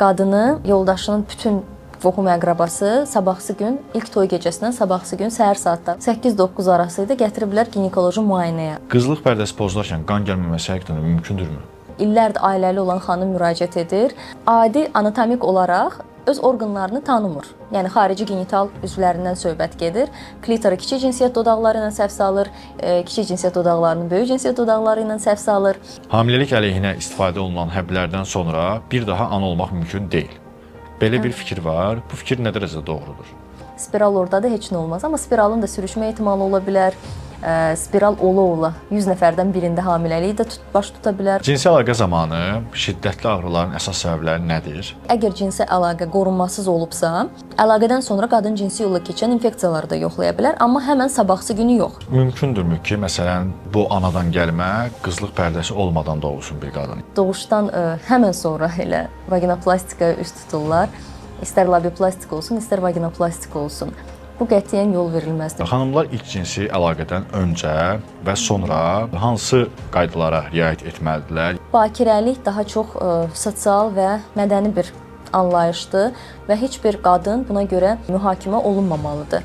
qadını, yoldaşının bütün qohum əqrabası sabahsı gün, ilk toy gecəsindən sabahsı gün səhər saatlar 8-9 arası idi, gətiriblər ginekoloji müayinəyə. Qızlıq pərdəsi pozularkən qan gəlməməsi həqiqətən mümkündürmü? İllərdir ailəli olan xanım müraciət edir. Adi anatomik olaraq öz orqanlarını tanımır. Yəni xarici genital üzvlərindən söhbət gedir. Klitoru kiçik cinsiyyət dodaqları ilə səhv salır, kiçik cinsiyyət dodaqlarını böyük cinsiyyət dodaqları ilə səhv salır. Hamiləlik əleyhinə istifadə olunan həblərdən sonra bir daha ana olmaq mümkün deyil. Belə bir fikir var. Bu fikir nə dərəcədə doğrudur? Spiral orada da heç nə olmaz, amma spiralın da sürüşmə ehtimalı ola bilər. Spiral ola-ola 100 nəfərdən birində hamiləliyi də baş tuta bilər. Cinsi əlaqə zamanı şiddətli ağrıların əsas səbəbləri nədir? Əgər cinsi əlaqə qorunmasız olubsa, əlaqədən sonra qadın cinsi yolla keçən infeksiyaları da yoxlaya bilər, amma həmən sabahsı günü yox. Mümkündürmü ki, məsələn, bu anadan gəlmə qızlıq pərdəsi olmadan doğulsun bir qadın? Doğuşdan həmən sonra elə vaginoplastikaya üst tuturlar. İstər labioplastik olsun, istər vaginoplastik olsun. Bu qətiyyən yol verilməzdir. Xanımlar ilk cinsi əlaqədən öncə və sonra hansı qaydalara riayət etməlidirlər? Bakirəlik daha çox sosial və mədəni bir anlayışdır və heç bir qadın buna görə mühakimə olunmamalıdır.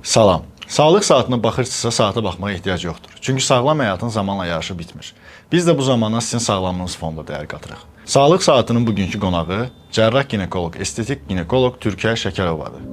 Salam. Sağlıq saatına baxırsınızsa saata baxmağa ehtiyac yoxdur. Çünki sağlam həyatın zamanla yarışı bitmir. Biz də bu zamana sizin sağlamlığınız fonunda dəyər qatırıq. Sağlıq saatının bugünkü qonağı cərrah ginekoloq, estetik ginekoloq Türkiyə Şəkərovadır.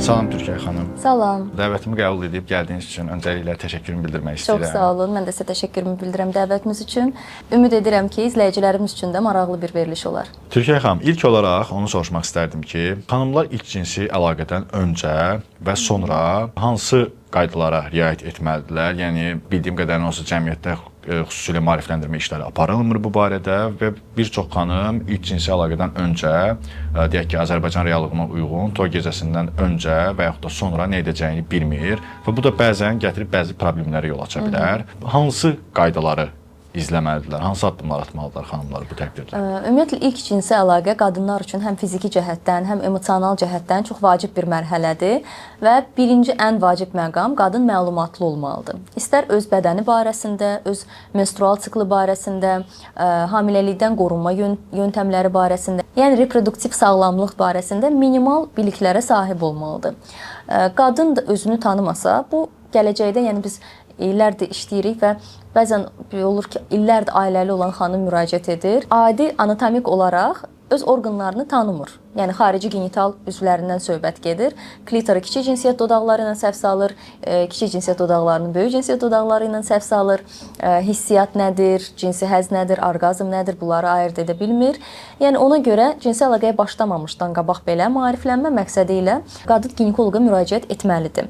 Salam Türkiyə xanım. Salam. Dəvətimi qəbul edib gəldiyiniz üçün öncəliklə təşəkkürümü bildirmək istəyirəm. Çox sağ olun. Mən də sizə təşəkkürümü bildirirəm dəvətiniz üçün. Ümid edirəm ki, izləyicilərimiz üçün də maraqlı bir veriliş olar. Türkiyə xanım, ilk olaraq onu soruşmaq istərdim ki, xanımlar ilk cinsi əlaqədən öncə və sonra hansı qaydalara riayət etməlidirlər? Yəni bildiyim qədərilə onsuz cəmiyyətdə xüsusilə maarifləndirmə işləri aparılmır bu barədə və bir çox xanım ilk cinsi əlaqədən öncə, deyək ki, Azərbaycan reallığına uyğun toy gecəsindən öncə və yaxud da sonra nə edəcəyini bilmir və bu da bəzən gətirib bəzi problemlərə yol aça bilər. Hansı qaydaları izləməlidirlər? Hansı addımlar atmalıdırlar xanımlar bu təqdirdə? Ümumiyyətlə ilk cinsi əlaqə qadınlar üçün həm fiziki cəhətdən, həm emosional cəhətdən çox vacib bir mərhələdir və birinci ən vacib məqam qadın məlumatlı olmalıdır. İstər öz bədəni barəsində, öz menstrual sikli barəsində, hamiləlikdən qorunma yöntəmləri barəsində, yəni reproduktiv sağlamlıq barəsində minimal biliklərə sahib olmalıdır. Qadın da özünü tanımasa, bu gələcəkdə, yəni biz illərdir işləyirik və bəzən olur ki, illərdir ailəli olan xanım müraciət edir. Adi anatomik olaraq öz orqanlarını tanımır. Yəni xarici genital üzvlərindən söhbət gedir. Klitoru kiçik cinsiyyət dodaqları ilə səhv salır, kiçik cinsiyyət dodaqlarını böyük cinsiyyət dodaqları ilə səhv salır. Hissiyat nədir, cinsi həzz nədir, orqazm nədir, bunları ayırd edə bilmir. Yəni ona görə cinsi əlaqəyə başlamamışdan qabaq belə maariflənmə məqsədi ilə qadın ginekoloqa müraciət etməlidir.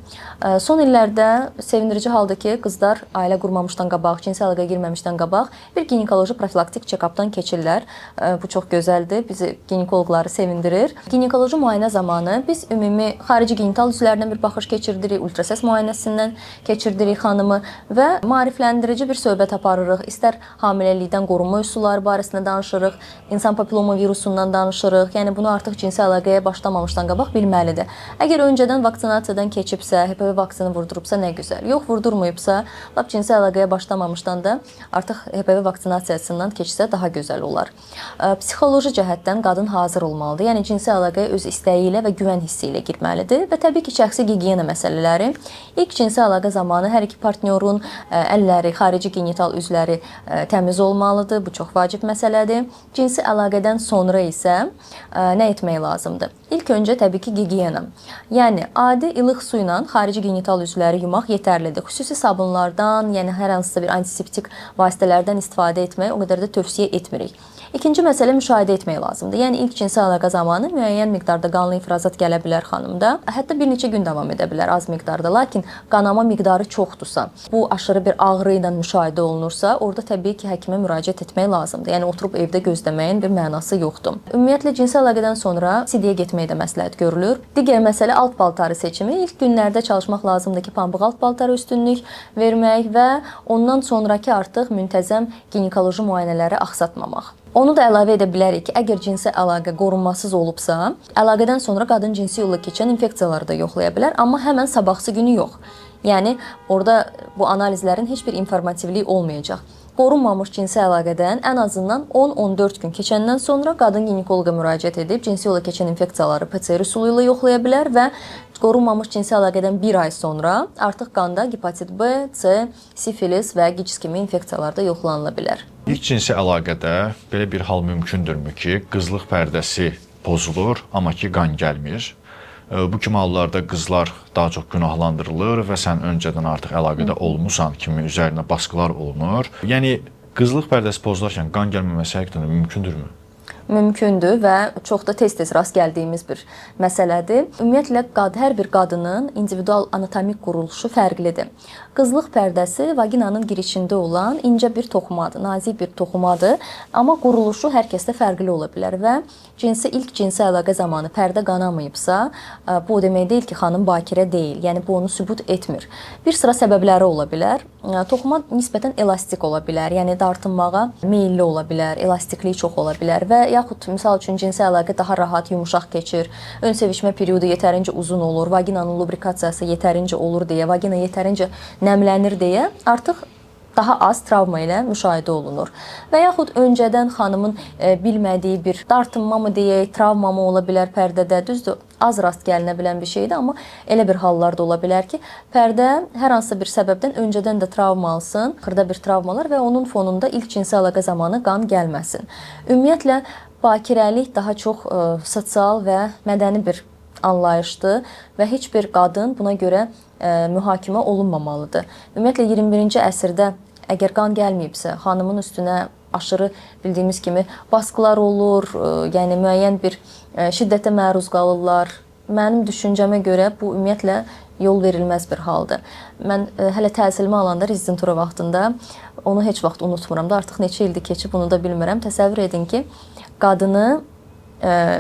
Son illərdə sevindirici haldır ki, qızlar ailə qurmamışdan qabaq, cinsi əlaqəyə girməmişdən qabaq bir ginekoloji profilaktik check-updan keçirlər. Bu çox gözəldir. Bizi ginekoloqları sevindirir. Ginekoloji müayinə zamanı biz ümumi xarici genital üzvlərindən bir baxış keçirdirik, ultrasəs müayinəsindən keçirdirik xanımı və maarifləndirici bir söhbət aparırıq. İstər hamiləlikdən qorunma üsulları barəsində danışırıq, insan papilloma virusundan danışırıq. Yəni bunu artıq cinsi əlaqəyə başlamamışdan qabaq bilməlidir. Əgər öncədən vaksinasiyadan keçibsə, HPV vaksini vurdurubsa nə gözəl. Yox, vurdurmayıbsa, lap cinsi əlaqəyə başlamamışdan da artıq HPV vaksinasiyasından keçsə daha gözəl olar. Psixoloji cəhətdən qadın hazır olmalıdır. Yəni cinsi əlaqəyə öz istəyi ilə və güvən hissi ilə girməlidir və təbii ki, şəxsi gigiyena məsələləri. İlk cinsi əlaqə zamanı hər iki partnyorun əlləri, xarici genital üzvləri təmiz olmalıdır. Bu çox vacib məsələdir. Cinsi əlaqədən sonra isə nə etmək lazımdır? İlk öncə təbii ki, gigiyena. Yəni adi ilıq su ilə xarici genital üzvləri yumaq yetərlidir. Xüsusi sabunlardan, yəni hər hansısa bir antiseptik vasitələrdən istifadə etmək o qədər də tövsiyə etmirik. İkinci məsələ müşahidə etmək lazımdır. Yəni ilk cinsi əlaqə zamanı müəyyən miqdarda qanlı ifrazat gələ bilər xanımda. Hətta bir neçə gün davam edə bilər az miqdarda. Lakin qanama miqdarı çoxdursa, bu aşırı bir ağrı ilə müşahidə olunursa, orada təbii ki, həkimə müraciət etmək lazımdır. Yəni oturub evdə gözləməyin bir mənası yoxdur. Ümumiyyətlə cinsi əlaqədən sonra sidiyə getmək də məsləhət görülür. Digər məsələ alt paltarı seçimi. İlk günlərdə çalışmaq lazımdır ki, pambıq alt paltarı üstünlük vermək və ondan sonrakı artıq müntəzəm ginekoloji müayinələri axsatmamaq. Onu da əlavə edə bilərik ki, əgər cinsi əlaqə qorunmasız olubsa, əlaqədən sonra qadın cinsi yolla keçən infeksiyaları da yoxlaya bilər, amma həmən sabahsı günü yox. Yəni orada bu analizlərin heç bir informativliyi olmayacaq. Qorunmamış cinsi əlaqədən ən azından 10-14 gün keçəndən sonra qadın ginekoloqa müraciət edib cinsi yolla keçən infeksiyaları PCR üsulu ilə yoxlaya bilər və qorunmamış cinsi əlaqədən 1 ay sonra artıq qanda hepatit B, C, sifilis və gic kimi infeksiyalar da yoxlanıla bilər. İlk cinsi əlaqədə belə bir hal mümkündürmü ki, qızlıq pərdəsi pozulur, amma ki qan gəlmir? Bu kimi hallarda qızlar daha çox günahlandırılır və sən öncədən artıq əlaqədə olmusan kimi üzərinə baskılar olunur. Yəni qızlıq pərdəsi pozularkən qan gəlməməsi həqiqətən mümkündürmü? Mümkündür və çox da tez-tez rast gəldiyimiz bir məsələdir. Ümumiyyətlə hər bir qadının individual anatomik quruluşu fərqlidir. Qızlıq pərdəsi vaginanın girişində olan incə bir toxumadır, nazik bir toxumadır, amma quruluşu hər kəsdə fərqli ola bilər və ilk cinsi əlaqə zamanı pərdə qanamayıbsa, bu o demək deyil ki, xanım bakirə deyil. Yəni bu onu sübut etmir. Bir sıra səbəbləri ola bilər. Toxuma nisbətən elastik ola bilər, yəni dartınmağa meylli ola bilər, elastikliyi çox ola bilər və yaxud misal üçün cinsi əlaqə daha rahat, yumuşaq keçir, ön sevişmə periodu yetərincə uzun olur, vaginanın lubrikasiyası yetərincə olur deyə, vagina yetərincə nəmlənir deyə artıq daha az travma ilə müşahidə olunur. Və yaxud öncədən xanımın bilmədiyi bir dartınma mı deyək, travma mı ola bilər pərdədə, düzdür, az rast gəlinə bilən bir şeydir, amma elə bir hallar da ola bilər ki, pərdə hər hansı bir səbəbdən öncədən də travma alsın, xırda bir travmalar və onun fonunda ilk cinsi əlaqə zamanı qan gəlməsin. Ümumiyyətlə, bakirəlik daha çox sosial və mədəni bir anlayışdır və heç bir qadın buna görə mühakimə olunmamalıdır. Ümumiyyətlə 21-ci əsrdə əgər qan gəlməyibsə, xanımın üstünə aşırı bildiyimiz kimi baskılar olur, yəni müəyyən bir şiddətə məruz qalırlar. Mənim düşüncəmə görə bu ümumiyyətlə yol verilməz bir haldır. Mən hələ təhsilimi alanda rezidentura vaxtında onu heç vaxt unutmuram da, artıq neçə ildir keçib bunu da bilmirəm. Təsəvvür edin ki, qadını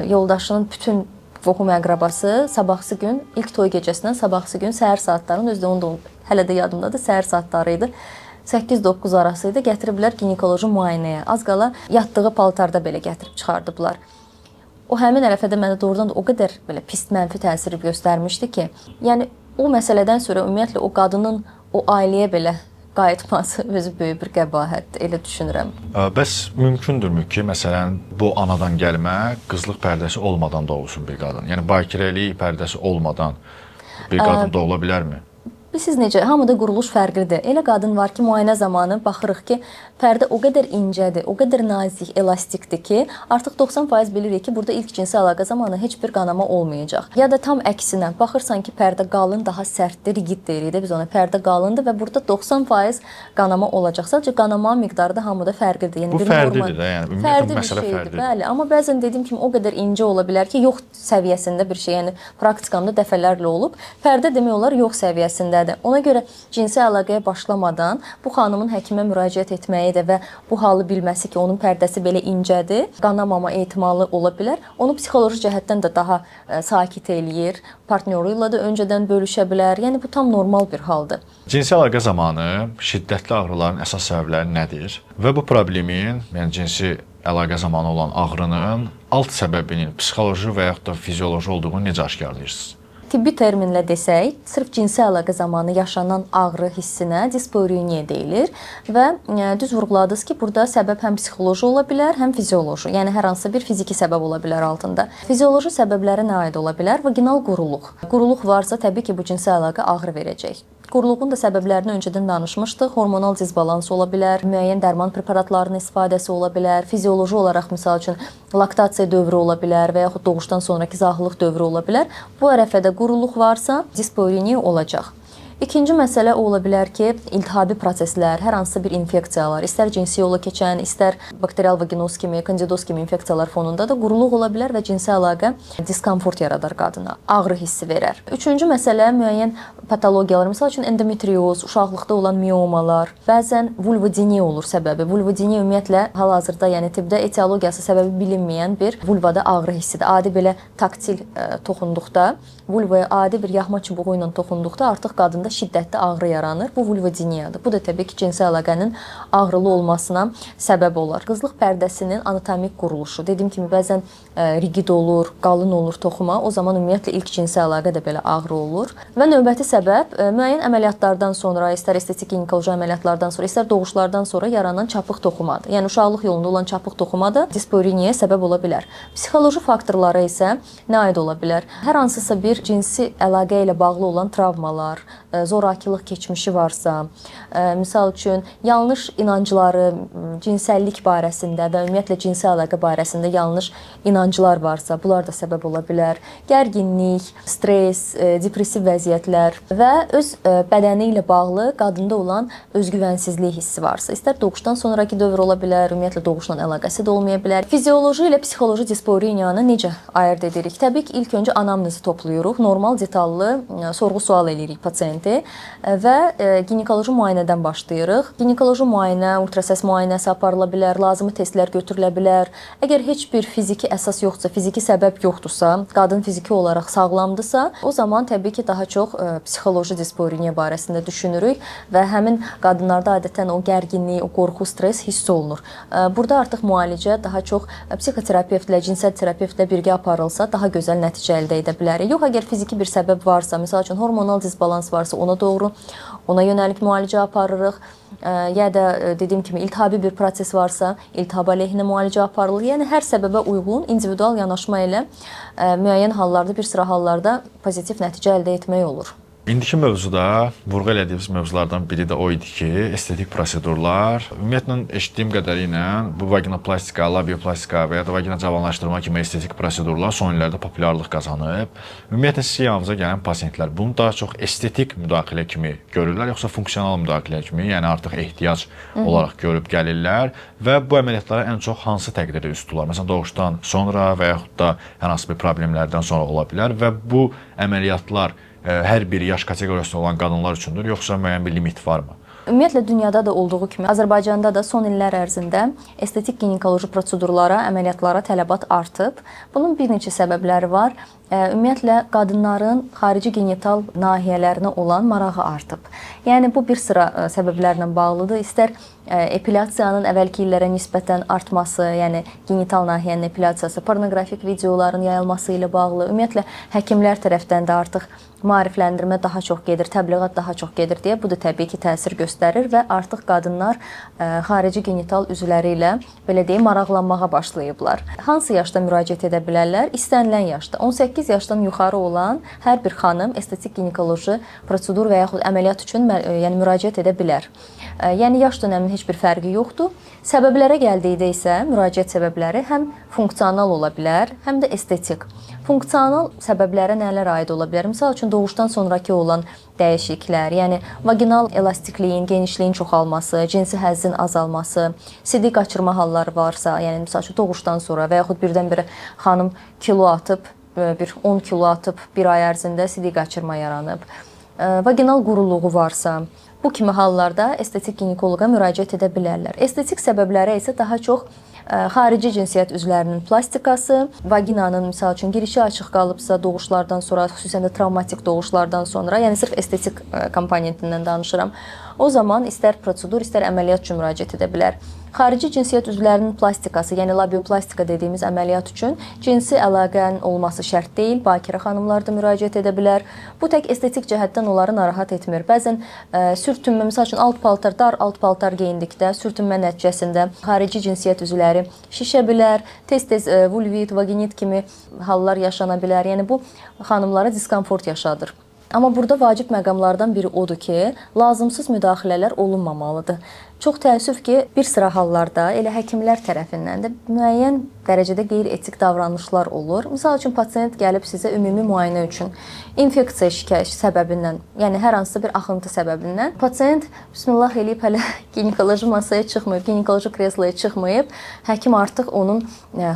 yoldaşının bütün qohum əqrabası sabahsı gün, ilk toy gecəsindən sabahsı gün səhər saatlarının, özdə onu da hələ də yadımdadır, səhər saatları idi. 8-9 arası idi, gətiriblər ginekoloji müayinəyə. Az qala yatdığı paltarda belə gətirib çıxardıblar. O həmin ərəfədə mənə doğrudan da o qədər belə pis, mənfi təsir göstərmişdi ki, yəni o məsələdən sonra ümumiyyətlə o qadının o ailəyə belə qayıtması özü böyük bir qəbahətdir, elə düşünürəm. Bəs mümkündürmü ki, məsələn, bu anadan gəlmə qızlıq pərdəsi olmadan doğulsun bir qadın? Yəni bakirəlik pərdəsi olmadan bir qadın doğula bilərmi? Siz necə? Hamıda quruluş fərqlidir. Elə qadın var ki, müayinə zamanı baxırıq ki, pərdə o qədər incədir, o qədər nazik, elastikdir ki, artıq 90% bilirik ki, burada ilk cinsi əlaqə zamanı heç bir qanama olmayacaq. Ya da tam əksinə, baxırsan ki, pərdə qalın, daha sərtdir, rigid deyirik də biz ona, pərdə qalındır və burada 90% qanama olacaq. Sadəcə qanama miqdarı da hamıda fərqlidir. Yəni bu fərqlidir də, yəni ümumiyyətlə məsələ fərqlidir. Bəli, amma bəzən dediyim kimi o qədər incə ola bilər ki, yox səviyyəsində bir şey, yəni praktikamda dəfələrlə olub, pərdə demək olar yox səviyyəsindədir. Ona görə cinsi əlaqəyə başlamadan bu xanımın həkimə müraciət etməyi də və bu halı bilməsi ki, onun pərdəsi belə incədir, qanamama ehtimalı ola bilər. Onu psixoloji cəhətdən də daha sakit eləyir, partnyoru ilə də öncədən bölüşə bilər. Yəni bu tam normal bir haldır. Cinsi əlaqə zamanı şiddətli ağrıların əsas səbəbləri nədir? Və bu problemin, yəni cinsi əlaqə zamanı olan ağrının alt səbəbinin psixoloji və yaxud da fizioloji olduğunu necə aşkarlayırsınız? Tibbi terminlə desək, sırf cinsi əlaqə zamanı yaşanan ağrı hissinə dispareunia deyilir və düz vurğuladınız ki, burada səbəb həm psixoloji ola bilər, həm fizioloji. Yəni hər hansı bir fiziki səbəb ola bilər altında. Fizioloji səbəblərə nə aid ola bilər? Vaginal quruluq. Quruluq varsa təbii ki, bu cinsi əlaqə ağrı verəcək. Quruluğun da səbəblərini öncədən danışmışdıq. Hormonal disbalans ola bilər, müəyyən dərman preparatlarının istifadəsi ola bilər, fizioloji olaraq misal üçün laktasiya dövrü ola bilər və yaxud doğuşdan sonraki zahılıq dövrü ola bilər. Bu ərəfədə quruluq varsa, dispareunia olacaq. İkinci məsələ ola bilər ki, iltihabi proseslər, hər hansı bir infeksiyalar, istər cinsi yolla keçən, istər bakterial vaginoz kimi, kandidoz kimi infeksiyalar fonunda da quruluq ola bilər və cinsi əlaqə diskomfort yaradar qadına, ağrı hissi verər. Üçüncü məsələ müəyyən patologiyalar, misal üçün endometrioz, uşaqlıqda olan miomalar, bəzən vulvodiniya olur səbəbi. Vulvodiniya ümumiyyətlə hal-hazırda, yəni tibbdə etiologiyası səbəbi bilinməyən bir vulvada ağrı hissidir. Adi belə taktil toxunduqda, vulvaya adi bir yaxma çubuğu ilə toxunduqda artıq qadında orqanında şiddətli ağrı yaranır. Bu vulvodiniyadır. Bu da təbii ki, cinsi əlaqənin ağrılı olmasına səbəb olar. Qızlıq pərdəsinin anatomik quruluşu, dediyim kimi, bəzən rigid olur, qalın olur toxuma. O zaman ümumiyyətlə ilk cinsi əlaqə də belə ağrı olur. Və növbəti səbəb müəyyən əməliyyatlardan sonra, istər estetik ginekoloji əməliyyatlardan sonra, istər doğuşlardan sonra yaranan çapıq toxumadır. Yəni uşaqlıq yolunda olan çapıq toxuma da dispariniyaya səbəb ola bilər. Psixoloji faktorlara isə nə aid ola bilər? Hər hansısa bir cinsi əlaqə ilə bağlı olan travmalar, zorakılıq keçmişi varsa, misal üçün yanlış inancları cinsəllik barəsində və ümumiyyətlə cinsi əlaqə barəsində yanlış inanclar varsa, bunlar da səbəb ola bilər. Gərginlik, stres, depressiv vəziyyətlər və öz bədəni ilə bağlı qadında olan özgüvənsizlik hissi varsa, istər doğuşdan sonraki dövr ola bilər, ümumiyyətlə doğuşla əlaqəsi də olmaya bilər. Fizioloji ilə psixoloji dispariniyanı necə ayırd edirik? Təbii ki, ilk öncə anamnezi toplayırıq, normal detallı sorğu-sual edirik pasiyenti və ginekoloji müayinədən başlayırıq. Ginekoloji müayinə, ultrasəs müayinəsi aparıla bilər, lazımi testlər götürülə bilər. Əgər heç bir fiziki əsas yoxdursa, fiziki səbəb yoxdursa, qadın fiziki olaraq sağlamdırsa, o zaman təbii ki, daha çox psixoloji dispariniya barəsində düşünürük və həmin qadınlarda adətən o gərginlik, o qorxu, stres hiss olunur. Burada artıq müalicə daha çox psixoterapevtlə, cinsel terapevtlə birgə aparılsa, daha gözəl nəticə əldə edə bilərik. Yox, əgər fiziki bir səbəb varsa, misal üçün hormonal disbalans varsa, ona doğru, ona yönəlik müalicə aparırıq. Ya da dediyim kimi iltihabi bir proses varsa, iltihab əleyhinə müalicə aparılır. Yəni hər səbəbə uyğun individual yanaşma ilə müəyyən hallarda, bir sıra hallarda pozitiv nəticə əldə etmək olur. İndiki mövzuda vurğu elədiyimiz mövzulardan biri də o idi ki, estetik prosedurlar, ümumiyyətlə eşitdiyim qədərilə bu vaginoplastika, labioplastika və ya da vagina cavanlaşdırma kimi estetik prosedurlar son illərdə populyarlıq qazanıb. Ümumiyyətlə sizin yanınıza gələn pasientlər bunu daha çox estetik müdaxilə kimi görürlər, yoxsa funksional müdaxilə kimi, yəni artıq ehtiyac olaraq görüb gəlirlər və bu əməliyyatlara ən çox hansı təqdirdə üst tuturlar? Məsələn, doğuşdan sonra və yaxud da hər hansı bir problemlərdən sonra ola bilər və bu əməliyyatlar hər bir yaş kateqoriyasında olan qadınlar üçündür, yoxsa müəyyən bir limit varmı? Ümumiyyətlə dünyada da olduğu kimi Azərbaycanda da son illər ərzində estetik ginekoloji prosedurlara, əməliyyatlara tələbat artıb. Bunun bir neçə səbəbləri var. Ümumiyyətlə qadınların xarici genital nahiyələrinə olan marağı artıb. Yəni bu bir sıra səbəblərlə bağlıdır. İstər epilyasiyanın əvvəlki illərə nisbətən artması, yəni genital nahiyənin epilyasiyası, pornoqrafik videoların yayılması ilə bağlı, ümumiyyətlə həkimlər tərəfdən də artıq maarifləndirmə daha çox gedir, təbliğat daha çox gedir deyə bu da təbii ki, təsir göstərir və artıq qadınlar xarici genital üzvləri ilə, belə deyim, maraqlanmağa başlayıblar. Hansı yaşda müraciət edə bilərlər? İstənilən yaşda. 18 yaşdan yuxarı olan hər bir xanım estetik ginekoloji prosedur və yaxud əməliyyat üçün yəni müraciət edə bilər. Yəni yaş dönəminin heç bir fərqi yoxdur. Səbəblərə gəldikdə isə müraciət səbəbləri həm funksional ola bilər, həm də estetik. Funksional səbəblərə nələr aid ola bilər? Misal üçün doğuşdan sonraki olan dəyişikliklər, yəni vaginal elastikliyin, genişliyin çoxalması, cinsi həzzin azalması, sidik qaçırma halları varsa, yəni misal üçün doğuşdan sonra və yaxud birdən-birə xanım kilo atıb, bir 10 kilo atıb bir ay ərzində sidik qaçırma yaranıb, vaginal quruluğu varsa, bu kimi hallarda estetik ginekoloqa müraciət edə bilərlər. Estetik səbəblərə isə daha çox xarici cinsiyyət üzvlərinin plastikası, vaginanın misal üçün girişi açıq qalıbsa doğuşlardan sonra, xüsusən də travmatik doğuşlardan sonra, yəni sırf estetik komponentindən danışıram, o zaman istər prosedur, istər əməliyyat üçün müraciət edə bilər. Xarici cinsiyyət üzvlərinin plastikası, yəni labioplastika dediyimiz əməliyyat üçün cinsi əlaqənin olması şərt deyil, bakirə xanımlar da müraciət edə bilər. Bu tək estetik cəhətdən onları narahat etmir. Bəzən sürtünmə, misal üçün alt paltar, dar alt paltar geyindikdə sürtünmə nəticəsində xarici cinsiyyət üzvləri şişə bilər, tez-tez vulvit, vaginit kimi hallar yaşana bilər. Yəni bu xanımlara diskomfort yaşadır. Amma burada vacib məqamlardan biri odur ki, lazımsız müdaxilələr olunmamalıdır. Çox təəssüf ki, bir sıra hallarda elə həkimlər tərəfindən də müəyyən dərəcədə qeyri-etik davranışlar olur. Misal üçün, pasiyent gəlib sizə ümumi müayinə üçün infeksiya şikayəti səbəbindən, yəni hər hansısa bir axıntı səbəbindən, pasiyent bismillah eləyib hələ ginekoloji masaya çıxmayıb, ginekoloji kresloya çıxmayıb, həkim artıq onun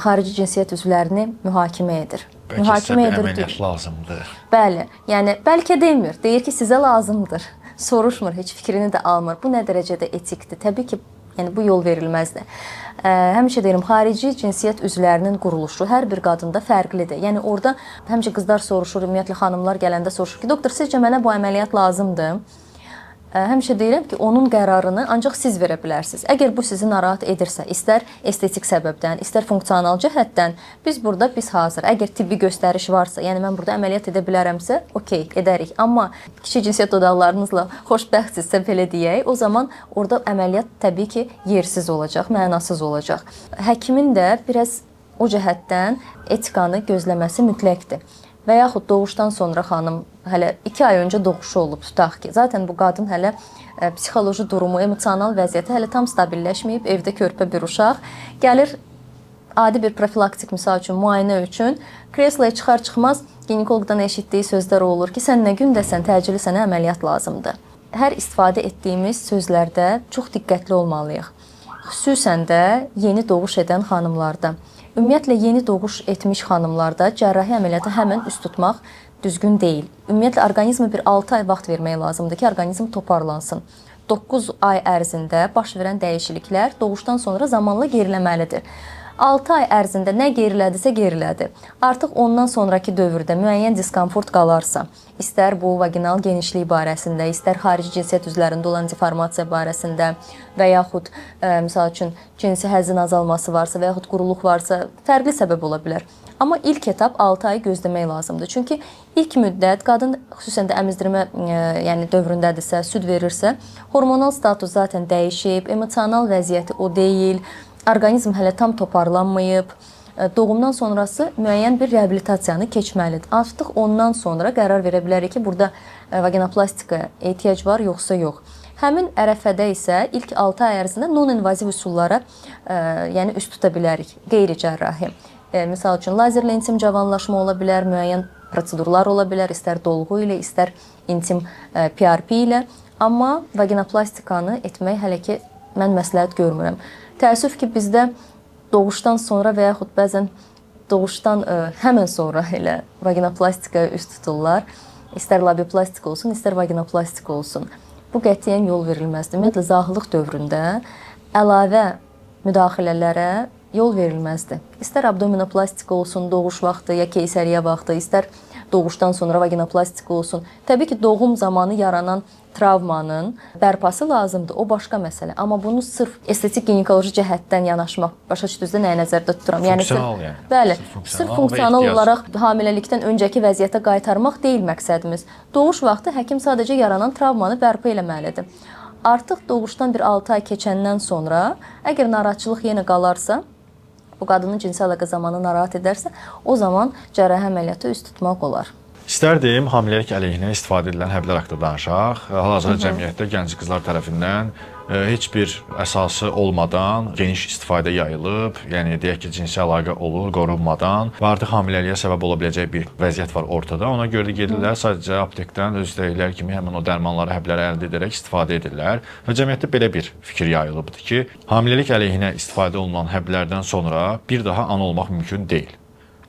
xarici cinsiyyət üzvlərini mühakimə edir. Bəlkə sizə bir əməliyyat lazımdır. Bəli, yəni bəlkə demir, deyir ki, sizə lazımdır. Soruşmur, heç fikrini də almır. Bu nə dərəcədə etikdir? Təbii ki, Yəni bu yol verilməzdir. Həmişə deyirəm, xarici cinsiyyət üzvlərinin quruluşu hər bir qadında fərqlidir. Yəni orada həmişə qızlar soruşur, ümumiyyətlə xanımlar gələndə soruşur ki, doktor, sizcə mənə bu əməliyyat lazımdır? Həmişə deyirəm ki, onun qərarını ancaq siz verə bilərsiniz. Əgər bu sizi narahat edirsə, istər estetik səbəbdən, istər funksional cəhətdən, biz hazır. Əgər tibbi göstəriş varsa, yəni mən burada əməliyyat edə bilərəmsə, okey, edərik. Amma kiçik cinsiyyət dodaqlarınızla xoşbəxtsinizsə, belə deyək, o zaman orada əməliyyat təbii ki, yersiz olacaq, mənasız olacaq. Həkimin də biraz o cəhətdən etikanı gözləməsi mütləqdir. Və yaxud doğuşdan sonra xanım hələ 2 ay öncə doğuşu olub, tutaq ki, zaten bu qadın hələ psixoloji durumu, emosional vəziyyəti hələ tam stabilləşməyib, evdə körpə bir uşaq gəlir adi bir profilaktik misal üçün müayinə üçün kresloya çıxar-çıxmaz ginekoloqdan eşitdiyi sözlər olur ki, sən nə gündəsən, təcili sənə əməliyyat lazımdır. Hər istifadə etdiyimiz sözlərdə çox diqqətli olmalıyıq. Xüsusən də yeni doğuş edən xanımlarda. Ümumiyyətlə, yeni doğuş etmiş xanımlarda cərrahi əməliyyata həmən üst tutmaq düzgün deyil. Ümumiyyətlə, orqanizmə bir 6 ay vaxt vermək lazımdır ki, orqanizm toparlansın. 9 ay ərzində baş verən dəyişikliklər doğuşdan sonra zamanla geriləməlidir. 6 ay ərzində nə gerilədisə gerilədi. Artıq ondan sonraki dövrdə müəyyən diskomfort qalarsa, istər bu vaginal genişlik barəsində, istər xarici cinsiyyət üzvlərində olan deformasiya barəsində və yaxud misal üçün cinsi həzzin azalması varsa və yaxud quruluq varsa, fərqli səbəb ola bilər. Amma ilk etap 6 ay gözləmək lazımdır. Çünki ilk müddət qadın xüsusən də əmizdirmə yəni dövründədirsə, süd verirsə, hormonal status zaten dəyişib, emosional vəziyyəti o deyil. Orqanizm hələ tam toparlanmayıb, doğumdan sonrası müəyyən bir reabilitasiyanı keçməlidir. Artıq ondan sonra qərar verə bilərik ki, burada vaginoplastikaya ehtiyac var, yoxsa yox. Həmin ərəfədə isə ilk 6 ay ərzində non-invaziv üsullara yəni üst tuta bilərik, qeyri-cərrahi. Misal üçün, lazerlə intim cavanlaşma ola bilər, müəyyən prosedurlar ola bilər, istər dolğu ilə, istər intim PRP ilə. Amma vaginoplastikanı etmək hələ ki, mən məsləhət görmürəm. Təəssüf ki, bizdə doğuşdan sonra və yaxud bəzən doğuşdan həmən sonra elə vaginoplastikaya üst tuturlar. İstər labioplastik olsun, istər vaginoplastik olsun. Bu qətiyyən yol verilməzdir. Ümumiyyətlə, zahillik dövründə əlavə müdaxilələrə yol verilməzdir. İstər abdominoplastik olsun, doğuş vaxtı ya keysəriyyə vaxtı, istər doğuşdan sonra vaginoplastik olsun. Təbii ki, doğum zamanı yaranan travmanın bərpası lazımdır. O başqa məsələ. Amma bunu sırf estetik ginekoloji cəhətdən yanaşmaq, başa düşdünüzdə nəyə nəzərdə tuturam? Funksional yəni. Bəli, sırf funksional olaraq hamiləlikdən öncəki vəziyyətə qaytarmaq deyil məqsədimiz. Doğuş vaxtı həkim sadəcə yaranan travmanı bərpa eləməlidir. Artıq doğuşdan bir 6 ay keçəndən sonra, əgər narahatçılıq yenə qalarsa, bu qadının cinsi əlaqə zamanı narahat edərsə, o zaman cərrahi əməliyyata üst tutmaq olar. İstərdim hamiləlik əleyhinə istifadə edilən həblər haqqında danışaq. Hal-hazırda cəmiyyətdə gənc qızlar tərəfindən heç bir əsası olmadan geniş istifadə yayılıb, yəni deyək ki, cinsi əlaqə olur, qorunmadan və artıq hamiləliyə səbəb ola biləcək bir vəziyyət var ortada. Ona görə də gedirlər, sadəcə aptekdən öz istəkləri kimi həmin o dərmanları, həbləri əldə edərək istifadə edirlər və cəmiyyətdə belə bir fikir yayılıbdır ki, hamiləlik əleyhinə istifadə olunan həblərdən sonra bir daha ana olmaq mümkün deyil.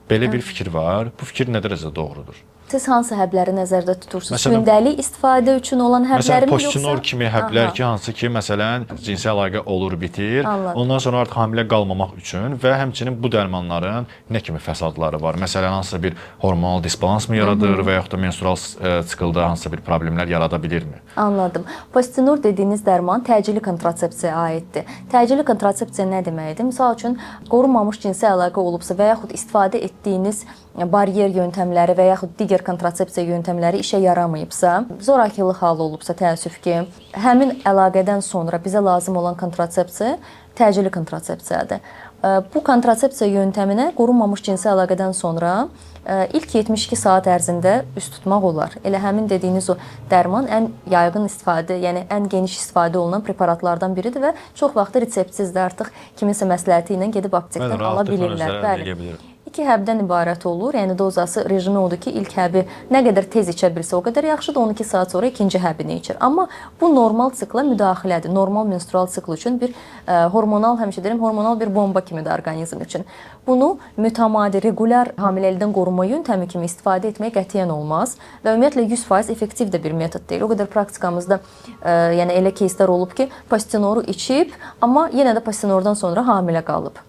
Belə bir fikir var. Bu fikir nə dərəcədə doğrudur? Siz hansı həbləri nəzərdə tutursunuz? Məsələn, gündəlik istifadə üçün olan həbləri mi yoxsa? Məsələn, Postinor kimi həblər ki, hansı ki, məsələn, cinsi əlaqə olur, bitir. Anladım. Ondan sonra artıq hamilə qalmamaq üçün və həmçinin bu dərmanların nə kimi fəsadları var? Məsələn, hansısa bir hormonal disbalans mı yaradır və yaxud da menstrual siklda hansısa bir problemlər yarada bilirmi? Anladım. Postinor dediyiniz dərman təcili kontrasepsiyaya aiddir. Təcili kontrasepsiya nə deməkdir? Misal üçün, qorunmamış cinsi əlaqə olubsa və yaxud istifadə etdiyiniz baryer yöntəmləri və yaxud digər kontrasepsiya yöntəmləri işə yaramayıbsa, zorakılıq halı olubsa, təəssüf ki, həmin əlaqədən sonra bizə lazım olan kontrasepsiya təcili kontrasepsiyadır. Bu kontrasepsiya yöntəminə qorunmamış cinsi əlaqədən sonra ilk 72 saat ərzində üst tutmaq olar. Elə həmin dediyiniz o dərman ən yaygın istifadə, yəni ən geniş istifadə olunan preparatlardan biridir və çox vaxt reseptsizdir. Artıq kiminsə məsləhəti ilə gedib aptekdən ala bilirlər. Bəli. 2 həbdən ibarət olur. Yəni dozası rejimi odur ki, ilk həbi nə qədər tez içə bilsə, o qədər yaxşıdır. 12 saat sonra ikinci həbini içir. Amma bu normal sikla müdaxilədir. Normal menstrual sikl üçün bir hormonal, həmişə deyirəm, hormonal bir bomba kimidir orqanizm üçün. Bunu mütəmadi, regular hamiləlikdən qorunma yöntəmi kimi istifadə etmək qətiyyən olmaz və ümumiyyətlə 100% effektiv də bir metod deyil. O qədər praktikamızda yəni elə кейslər olub ki, Pastenoru içib, amma yenə də Pastenordan sonra hamilə qalıb.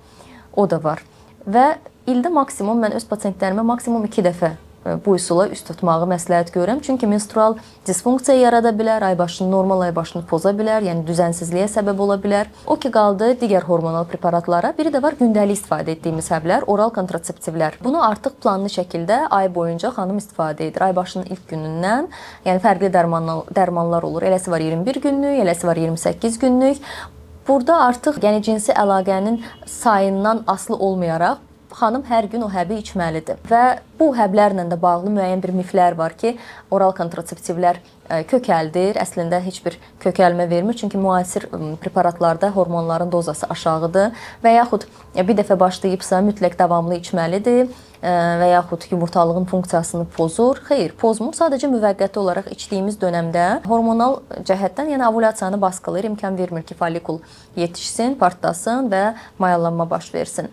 O da var. Və ildə maksimum mən öz pasientlərimə maksimum 2 dəfə bu üsula üst tutmağı məsləhət görürəm. Çünki menstrual disfunksiya yarada bilər, normal aybaşını poza bilər, yəni düzənsizliyə səbəb ola bilər. O ki qaldı digər hormonal preparatlara. Biri də var gündəlik istifadə etdiyimiz həblər, oral kontraseptivlər. Bunu artıq planlı şəkildə ay boyunca xanım istifadə edir. Aybaşının ilk günündən, yəni fərqli dərmanlar olur. Eləsi var 21 günlük, eləsi var 28 günlük. Burada artıq yəni cinsi əlaqənin sayından asılı olmayaraq xanım hər gün o həbi içməlidir. Və bu həblərlə də bağlı müəyyən bir miflər var ki, oral kontraseptivlər kökəldir. Əslində heç bir kökəlmə vermir. Çünki müasir preparatlarda hormonların dozası aşağıdır və yaxud bir dəfə başlayıbsa mütləq davamlı içməlidir və yaxud yumurtalığın funksiyasını pozur. Xeyr, pozmur. Sadəcə müvəqqəti olaraq içdiyimiz dönəmdə hormonal cəhətdən, yəni ovulyasiyanı baskılayır, imkan vermir ki, follikul yetişsin, partlasın və mayallanma baş versin.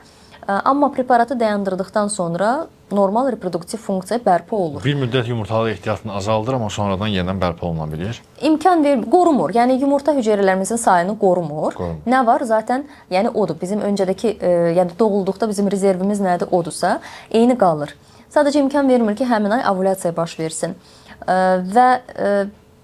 Amma preparatı dayandırdıqdan sonra normal reproduktiv funksiya bərpa olur. Bir müddət yumurtalıq ehtiyatını azaldır, amma sonradan yenidən bərpa oluna bilir. İmkan qorumur. Yəni yumurta hüceyrələrimizin sayını qorumur. Nə var? Zaten yəni odur. Bizim öncədəki, yəni doğulduqda bizim rezervimiz nədir? Odursa, eyni qalır. Sadəcə imkan vermir ki, həmin ay ovulyasiya baş versin. Və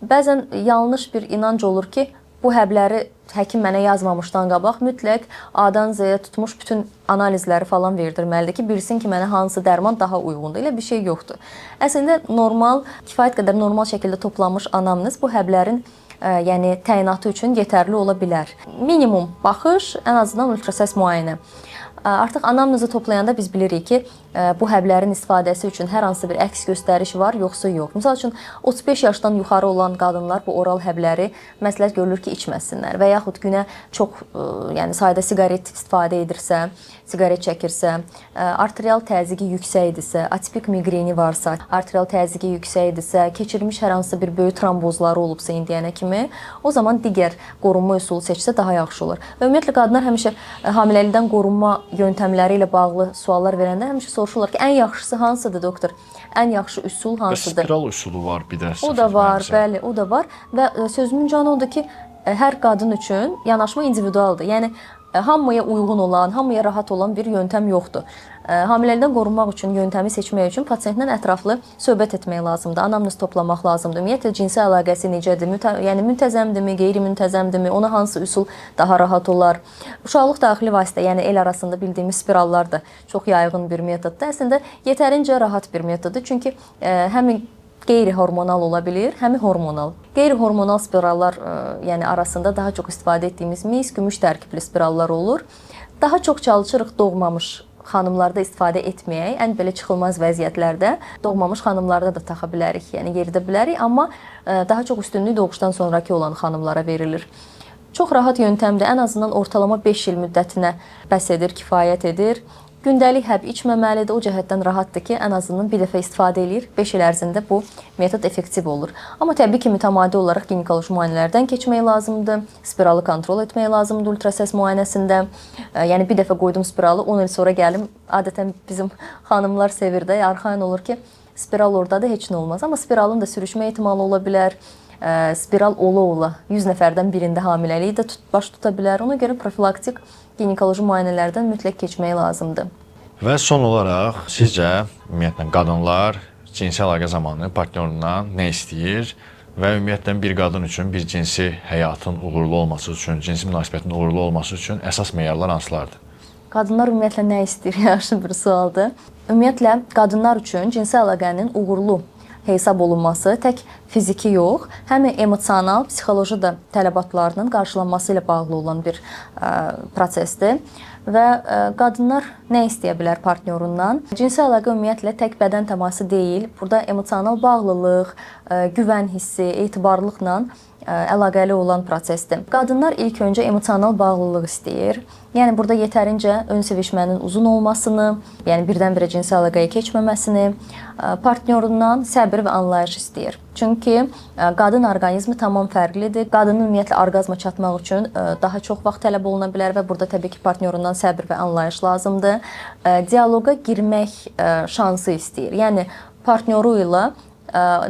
bəzən yanlış bir inanc olur ki, bu həbləri həkim mənə yazmamışdan qabaq mütləq A-dan Z-yə tutmuş bütün analizləri falan verdirməlidir ki, bilsin ki, mənə hansı dərman daha uyğundur. Elə bir şey yoxdur. Əslində normal, kifayət qədər normal şəkildə toplanmış anamnez bu həblərin yəni təyinatı üçün yetərli ola bilər. Minimum baxış, ən azından ultrasəs müayinə. Artıq anamnezi toplayanda biz bilirik ki, bu həblərin istifadəsi üçün hər hansı bir əks göstəriş var, yoxsa yox. Misal üçün 35 yaşdan yuxarı olan qadınlar bu oral həbləri məsləhət görülür ki, içməsinlər və yaxud günə çox yəni sayda siqaret istifadə edirsə, siqaret çəkirsə, arterial təzyiqi yüksəkdirsə, atipik miqreni varsa, arterial təzyiqi yüksəkdirsə, keçirmiş hər hansı bir böyük trombozları olubsa indiyənə kimi, o zaman digər qorunma üsulu seçsə daha yaxşı olur. Və ümumiyyətlə qadınlar həmişə hamiləlikdən qorunma yöntəmləri ilə bağlı suallar verəndə həmişə soruşurlar ki, ən yaxşısı hansıdır doktor? Ən yaxşı üsul hansıdır? Spiral üsulu var bir də. O da var, bəli, o da var və sözümün canı odur ki, hər qadın üçün yanaşma individualdır. Yəni hamıya uyğun olan, hamıya rahat olan bir yöntəm yoxdur. Hamiləlikdən qorunmaq üçün yöntəmi seçmək üçün pasientlə ətraflı söhbət etmək lazımdır, anamnez toplamaq lazımdır. Ümumiyyətlə cinsi əlaqəsi necədir? Yəni müntəzəmdirmi, qeyri-müntəzəmdirmi? Ona hansı üsul daha rahat olar? Uşaqlıq daxili vasitə, yəni el arasında bildiyimiz spirallar da çox yayğın bir metoddur. Əslində yetərincə rahat bir metoddur. Çünki həmin qeyri-hormonal ola bilir, həmi hormonal. Qeyri-hormonal spirallar yəni arasında daha çox istifadə etdiyimiz mis, gümüş tərkibli spirallar olur. Daha çox çalışırıq doğmamış xanımlarda istifadə etməyək, ən belə çıxılmaz vəziyyətlərdə doğmamış xanımlarda da taxa bilərik, yəni yeridə bilərik, amma daha çox üstünlük doğuşdan sonraki olan xanımlara verilir. Çox rahat yöntəmdir, ən azından ortalama 5 il müddətinə bəs edir, kifayət edir. Gündəlik həb içməməlidir, o cəhətdən rahatdır ki, ən azından bir dəfə istifadə edir, 5 il ərzində bu metod effektiv olur. Amma təbii ki, mütəmadi olaraq ginekoloji müayinələrdən keçmək lazımdır, spiralı kontrol etmək lazımdır ultrasəs müayinəsində. Yəni bir dəfə qoydum spiralı, 10 il sonra gəlim, adətən bizim xanımlar sevir də, arxain olur ki, spiral orada da heç nə olmaz. Amma spiralın da sürüşmə ehtimalı ola bilər. Spiral ola-ola 100 nəfərdən birində hamiləliyi də baş tuta bilər. Ona görə profilaktik ginekoloji müayinələrdən mütləq keçmək lazımdır. Və son olaraq sizcə ümumiyyətlə qadınlar cinsi əlaqə zamanı partnyorundan nə istəyir və ümumiyyətlə bir qadın üçün bir cinsi həyatın uğurlu olması üçün, cinsi münasibətin uğurlu olması üçün əsas meyarlar hansılardır? Qadınlar ümumiyyətlə nə istəyir? Yaxşı bir sualdır. Ümumiyyətlə qadınlar üçün cinsi əlaqənin uğurlu hesab olunması tək fiziki yox, həm emosional, psixoloji da tələbatlarının qarşılanması ilə bağlı olan bir prosesdir. Və qadınlar nə istəyə bilər partnyorundan? Cinsi əlaqə ümumiyyətlə tək bədən təması deyil. Burada emosional bağlılıq, güvən hissi, etibarlılıqla əlaqəli olan prosesdir. Qadınlar ilk öncə emosional bağlılıq istəyir. Yəni burada yetərincə ön sevişmənin uzun olmasını, yəni birdən-birə cinsi əlaqəyə keçməməsini, partnyorundan səbr və anlayış istəyir. Çünki qadın orqanizmi tamam fərqlidir. Qadının ümumiyyətlə orqazma çatmaq üçün daha çox vaxt tələb oluna bilər və burada təbii ki, partnyorundan səbr və anlayış lazımdır. Dialoqa girmək şansı istəyir. Yəni partnyoru ilə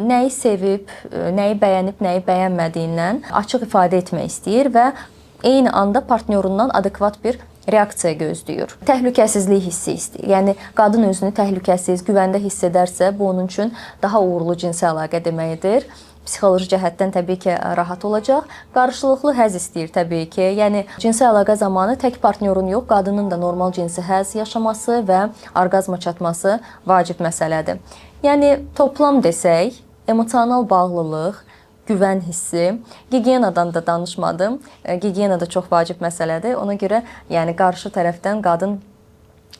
nəyi sevib, nəyi bəyənib, nəyi bəyənmədiyindən açıq ifadə etmək istəyir və eyni anda partnyorundan adekvat bir reaksiya gözləyir. Təhlükəsizlik hissi istəyir. Yəni qadın özünü təhlükəsiz, güvəndə hiss edərsə, bu onun üçün daha uğurlu cinsi əlaqə deməkdir. Psixoloji cəhətdən təbii ki, rahat olacaq. Qarşılıqlı həzz istəyir təbii ki. Yəni cinsi əlaqə zamanı tək partnyorun yox, qadının da normal cinsi həzz yaşaması və orqazma çatması vacib məsələdir. Yəni toplam desək, emosional bağlılıq, güvən hissi, gigiyenadan da danışmadım. Gigiyena da çox vacib məsələdir. Ona görə yəni qarşı tərəfdən qadın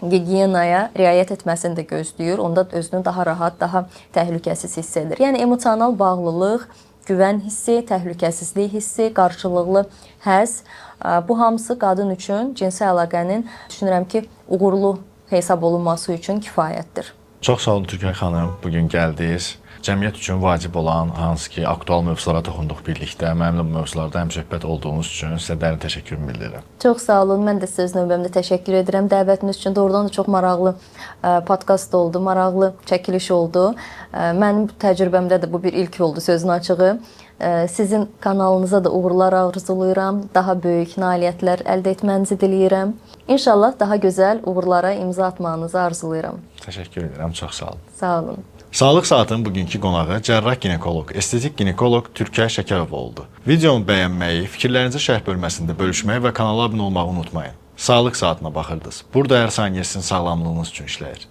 gigiyenaya riayət etməsini də gözləyir. Onda özünü daha rahat, daha təhlükəsiz hiss edir. Yəni emosional bağlılıq, güvən hissi, təhlükəsizlik hissi, qarşılıqlı həzz, bu hamısı qadın üçün cinsi əlaqənin düşünürəm ki, uğurlu hesab olunması üçün kifayətdir. Çox sağ olun Türkay xanım, bugün gəldiniz. Cəmiyyət üçün vacib olan hansı ki, aktual mövzulara toxunduq birlikdə. Mənimlə bu mövzularda həmsöhbət olduğunuz üçün sizə dərin təşəkkürümü bildirirəm. Çox sağ olun. Mən də sizə öz növbəmdə təşəkkür edirəm. Dəvətiniz üçün doğrudan da çox maraqlı podkast oldu, maraqlı çəkiliş oldu. Mənim təcrübəmdə də bu bir ilk oldu, sözün açığı. Sizin kanalınıza da uğurlar arzulayıram. Daha böyük nailiyyətlər əldə etmənizi diləyirəm. İnşallah daha gözəl uğurlara imza atmağınızı arzulayıram. Təşəkkür edirəm, çox sağ olun. Sağ olun. Sağlıq Saatın bugünkü qonağı cərrah ginekoloq, estetik ginekoloq Türkay Şəkərov oldu. Videonu bəyənməyi, fikirlərinizi şərh bölməsində bölüşməyi və kanala abunə olmağı unutmayın. Sağlıq Saatına baxırdınız. Burada hər saniyə sizin sağlamlığınız üçün işləyir.